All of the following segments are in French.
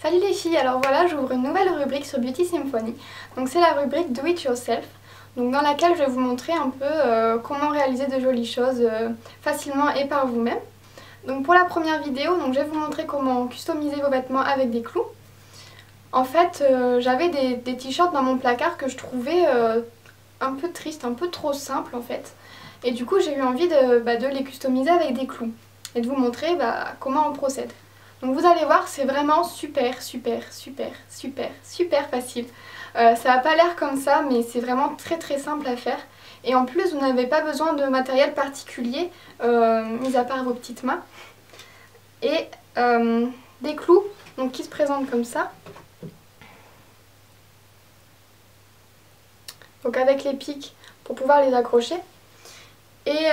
Salut les filles, alors voilà, j'ouvre une nouvelle rubrique sur Beauty Symphony. Donc c'est la rubrique Do It Yourself, donc dans laquelle je vais vous montrer un peu comment réaliser de jolies choses facilement et par vous-même. Donc pour la première vidéo, donc je vais vous montrer comment customiser vos vêtements avec des clous. En fait, j'avais des t-shirts dans mon placard que je trouvais un peu tristes, un peu trop simples en fait. Et du coup j'ai eu envie de les customiser avec des clous et de vous montrer comment on procède. Donc vous allez voir, c'est vraiment super facile. Ça n'a pas l'air comme ça, mais c'est vraiment très simple à faire. Et en plus, vous n'avez pas besoin de matériel particulier, mis à part vos petites mains. Et des clous donc, qui se présentent comme ça. Donc avec les pics pour pouvoir les accrocher. Et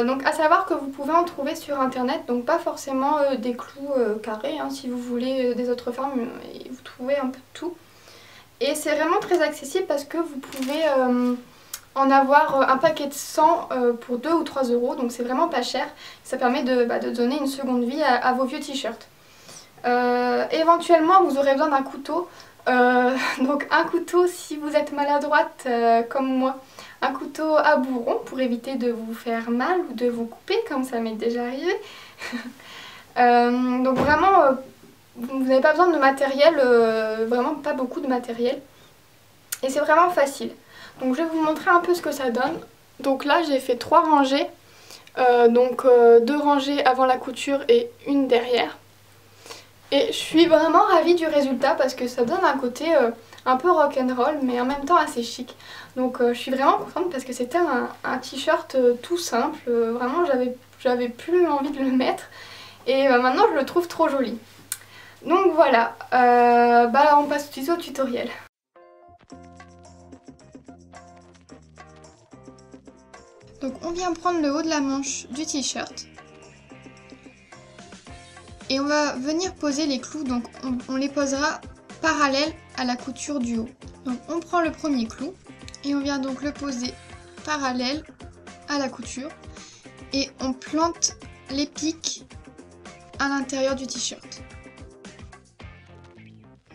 donc à savoir que vous pouvez en trouver sur internet, donc pas forcément des clous carrés, hein, si vous voulez des autres formes, vous trouvez un peu de tout. Et c'est vraiment très accessible parce que vous pouvez en avoir un paquet de 100 pour 2 ou 3 euros, donc c'est vraiment pas cher. Ça permet de donner une seconde vie à vos vieux t-shirts. Éventuellement vous aurez besoin d'un couteau, donc un couteau si vous êtes maladroite comme moi. Un couteau à bourron pour éviter de vous faire mal ou de vous couper comme ça m'est déjà arrivé. Donc vraiment, vous n'avez pas besoin de matériel, vraiment pas beaucoup de matériel. Et c'est vraiment facile. Donc je vais vous montrer un peu ce que ça donne. Donc là j'ai fait 3 rangées, 2 rangées avant la couture et une derrière. Et je suis vraiment ravie du résultat parce que ça donne un côté un peu rock'n'roll mais en même temps assez chic. Donc je suis vraiment contente parce que c'était un t-shirt tout simple, vraiment j'avais plus envie de le mettre et maintenant je le trouve trop joli. Donc voilà, on passe tout de suite au tutoriel. Donc on vient prendre le haut de la manche du t-shirt. Et on va venir poser les clous, donc on les posera parallèles à la couture du haut. Donc on prend le premier clou et on vient donc le poser parallèle à la couture et on plante les pics à l'intérieur du t-shirt.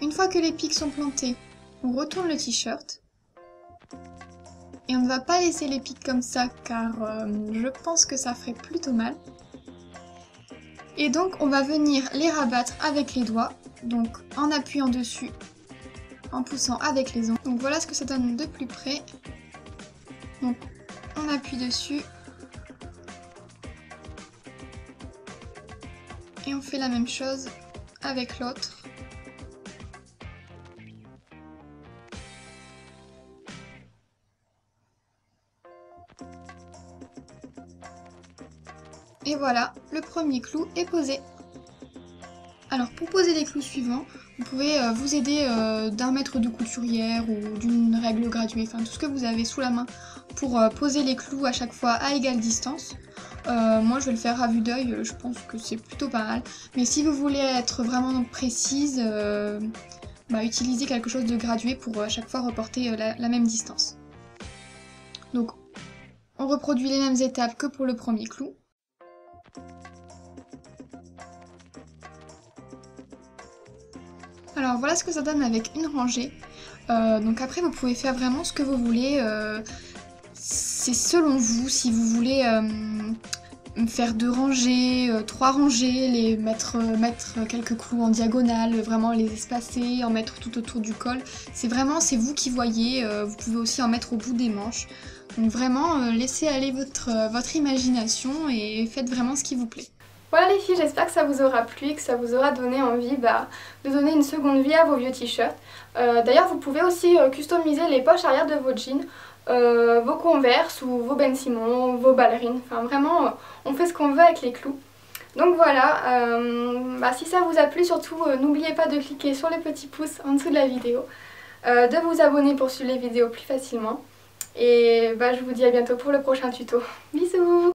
Une fois que les pics sont plantés, on retourne le t-shirt et on ne va pas laisser les pics comme ça car je pense que ça ferait plutôt mal. Et donc on va venir les rabattre avec les doigts, donc en appuyant dessus, en poussant avec les ongles. Donc voilà ce que ça donne de plus près. Donc on appuie dessus. Et on fait la même chose avec l'autre. Et voilà, le premier clou est posé. Alors pour poser les clous suivants, vous pouvez vous aider d'un maître de couturière ou d'une règle graduée, enfin tout ce que vous avez sous la main pour poser les clous à chaque fois à égale distance. Moi je vais le faire à vue d'œil, je pense que c'est plutôt pas mal. Mais si vous voulez être vraiment précise, utilisez quelque chose de gradué pour à chaque fois reporter la même distance. Donc on reproduit les mêmes étapes que pour le premier clou. Alors voilà ce que ça donne avec une rangée. Donc après vous pouvez faire vraiment ce que vous voulez. C'est selon vous, si vous voulez faire 2 rangées, 3 rangées, mettre quelques clous en diagonale, vraiment les espacer, en mettre tout autour du col. C'est vous qui voyez, vous pouvez aussi en mettre au bout des manches. Donc vraiment laissez aller votre imagination et faites vraiment ce qui vous plaît. Voilà les filles, j'espère que ça vous aura plu et que ça vous aura donné envie de donner une seconde vie à vos vieux t-shirts. D'ailleurs vous pouvez aussi customiser les poches arrière de vos jeans, vos Converse ou vos Ben Simon, vos ballerines, enfin vraiment on fait ce qu'on veut avec les clous. Donc voilà, si ça vous a plu surtout n'oubliez pas de cliquer sur le petit pouce en dessous de la vidéo, de vous abonner pour suivre les vidéos plus facilement et je vous dis à bientôt pour le prochain tuto. Bisous!